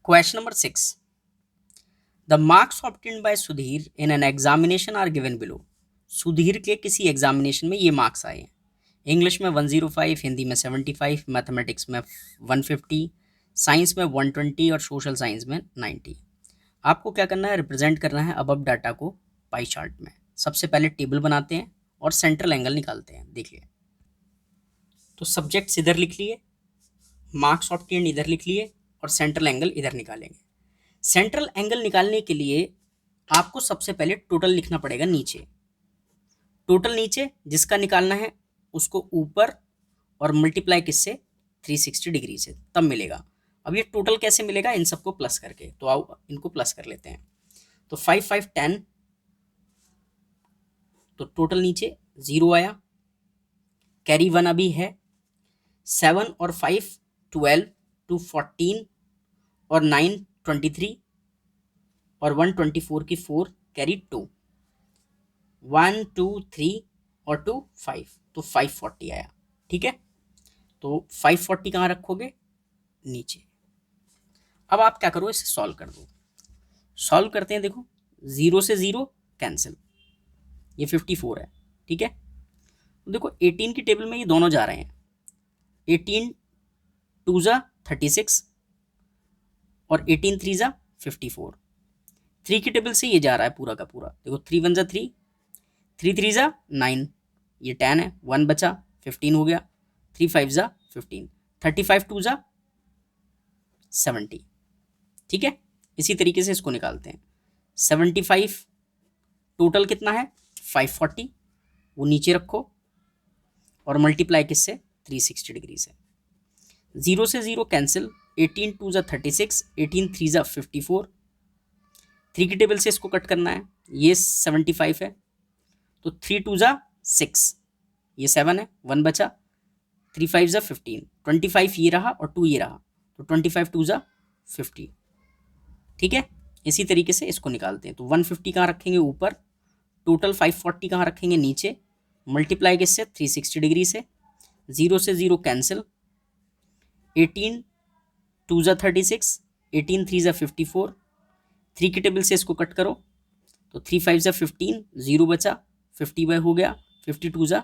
Question number 6. The marks obtained by Sudhir in an examination are given below. Sudhir के किसी examination में ये marks आए हैं। इंग्लिश में 105, हिंदी में 75, मैथमेटिक्स में 150, साइंस में 120 और सोशल साइंस में 90। आपको क्या करना है, रिप्रेजेंट करना है अबव डाटा को पाई चार्ट में। सबसे पहले टेबल बनाते हैं और सेंट्रल एंगल निकालते हैं। देखिए, तो सब्जेक्ट्स इधर लिख लिए, मार्क्स ऑब्टेन्ड इधर लिख लिए और सेंट्रल एंगल इधर निकालेंगे। सेंट्रल एंगल निकालने के लिए आपको सबसे पहले टोटल लिखना पड़ेगा नीचे। टोटल नीचे जिसका निकालना है उसको ऊपर और मल्टीप्लाई किससे, 360 डिग्री से, तब मिलेगा। अब ये टोटल कैसे मिलेगा, इन सबको प्लस करके। तो आओ इनको प्लस कर लेते हैं। तो 5 5 10, तो टोटल नीचे 0 आया, कैरी 1 अभी है। 7 और 5 12, 2 14 और 9 23 और 1 24 की 4, कैरी 2, 1 2 3 और 2 5, तो 540 आया। ठीक है, तो 540 कहाँ रखोगे, नीचे। अब आप क्या करो, इसे सॉल्व कर दो। सॉल्व करते हैं। देखो, 0 से 0 कैंसिल, ये 54 है। ठीक है, तो देखो 18 की टेबल में ये दोनों जा रहे हैं। 18 2 जा 36 और 18 3 जा 54। 3 की टेबल से ये जा रहा है पूरा का पूरा। देखो 3 1 जा 3, 3 3 जा 9, ये 10 है, 1 बचा, 15 हो गया। 3 5 जा 15, 35 2 जा 70। ठीक है, इसी तरीके से इसको निकालते हैं। 75 टोटल कितना है, 540, वो नीचे रखो और मल्टीप्लाई किससे, 360 डिग्री से। 0 से 0 कैंसिल, 18 2 जा 36, 18 3 जा 54। 3 की टेबल से इसको कट करना है, ये 75 है, तो 3 2 जा 6, ये 7 है, 1 बचा। 3 5 जा 15, 25 ये रहा और 2 ये रहा, तो 25 2 जा 50। ठीक है, इसी तरीके से इसको निकालते हैं। तो 150 कहाँ रखेंगे, ऊपर। टोटल 540 कहाँ रखेंगे, नीचे। मल्टीप्लाई किससे, 360 डिग्री से। 0 से 0 कैंसिल, 18 2 जा 36, 18 3 जा 54। 3 की टेबल से इसको कट करो, तो 3 5 जा 15, 0 बचा, 50 हो गया, 52 जा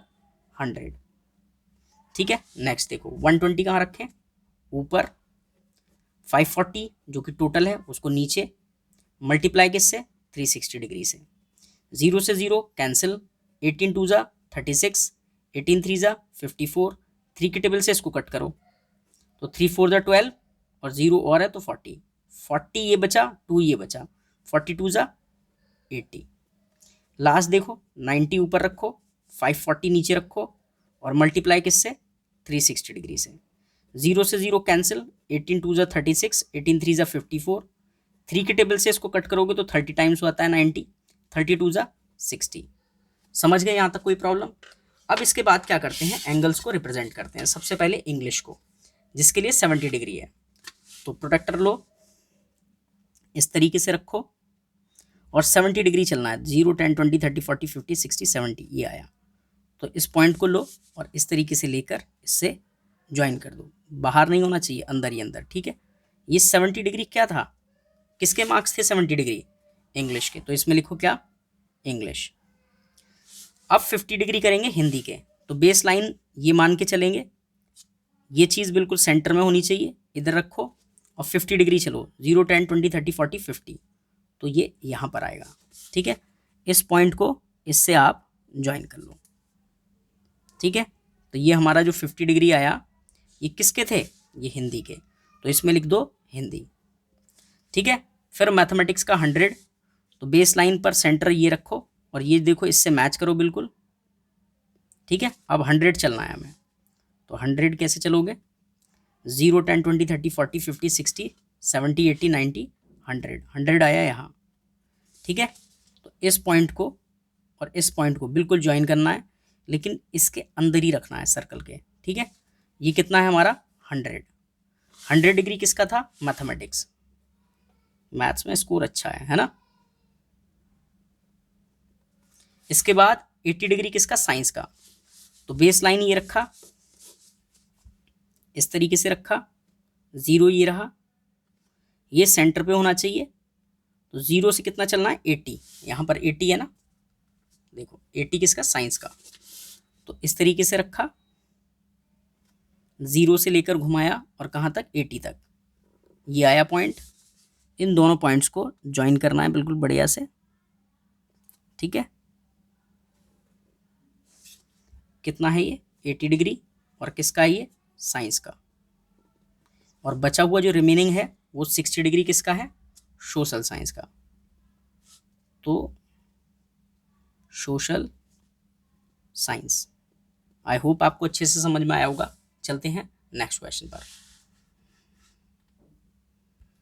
100। ठीक है, नेक्स्ट देखो 120 कहाँ रखें, ऊपर। 540 जो कि टोटल है उसको नीचे, मल्टीप्लाई किससे, 360 डिग्री से। 0 से 0 कैंसिल, 18 2 जा 36, 18 3 जा 54। 3 की टेबल से इसको कट करो, तो 3 4 जा 12 और 0 और है तो 40, 40 ये बचा, 2 ये बचा, 42 जा 80। लास्ट देखो 90 ऊपर रखो, 540 नीचे रखो और मल्टीप्लाई किससे, 360 डिग्री से। 0 से 0 कैंसिल, 18 2 जा 36, 18 3 जा 54। 3 की टेबल से इसको कट करोगे तो 30 टाइम्स आता है 90, 32 जा 60। समझ गए यहाँ तक, कोई प्रॉब्लम। अब इसके बाद क्या करते हैं, एंगल्स को रिप्रेजेंट करते हैं। सबसे पहले इंग्लिश को, जिसके लिए 70 डिग्री है, तो प्रोटेक्टर लो, इस तरीके से रखो और 70 डिग्री चलना है। 0 10 20 30 40 50 60 70 ये आया। तो इस पॉइंट को लो और इस तरीके से लेकर इससे ज्वाइन कर दो। बाहर नहीं होना चाहिए, अंदर ही अंदर। ठीक है, ये 70 डिग्री क्या था, किसके मार्क्स थे 70 डिग्री, इंग्लिश के। तो इसमें लिखो क्या, इंग्लिश। अब 50 डिग्री करेंगे हिंदी के, तो बेस लाइन ये मान के चलेंगे, ये चीज़ बिल्कुल सेंटर में होनी चाहिए, इधर रखो और 50 डिग्री चलो। 0 10 20 30 40 50, तो ये यहाँ पर आएगा। ठीक है, इस पॉइंट को इससे आप ज्वाइन कर लो। ठीक है, तो ये हमारा जो 50 डिग्री आया, ये किसके थे, ये हिंदी के, तो इसमें लिख दो हिंदी। ठीक है, फिर मैथमेटिक्स का 100, तो बेस लाइन पर सेंटर ये रखो और ये देखो इससे मैच करो बिल्कुल। ठीक है, अब 100 चलना है हमें, तो 100 कैसे चलोगे, 0 10 20 30 40 50 60 70 80 90 100, 100 आया यहाँ। ठीक है, तो इस पॉइंट को और इस पॉइंट को बिल्कुल ज्वाइन करना है, लेकिन इसके अंदर ही रखना है सर्कल के। ठीक है, ये कितना है हमारा, 100। 100 डिग्री किसका था, मैथमेटिक्स। मैथ्स में स्कोर अच्छा है ना। इसके बाद 80 डिग्री किसका, साइंस का। तो बेस लाइन ये रखा, इस तरीके से रखा, 0 ये रहा, ये सेंटर पे होना चाहिए, तो 0 से कितना चलना है 80, यहाँ पर 80 है ना, देखो 80 किसका, साइंस का। तो इस तरीके से रखा, 0 से लेकर घुमाया और कहाँ तक, 80 तक, ये आया पॉइंट। इन दोनों पॉइंट्स को ज्वाइन करना है बिल्कुल बढ़िया से, ठीक है। कितना है ये, 80 डिग्री, और किसका है ये, साइंस का। और बचा हुआ जो रिमेनिंग है वो 60 डिग्री किसका है, सोशल साइंस का। तो सोशल साइंस। आई होप आपको अच्छे से समझ में आया होगा। चलते हैं नेक्स्ट क्वेश्चन पर।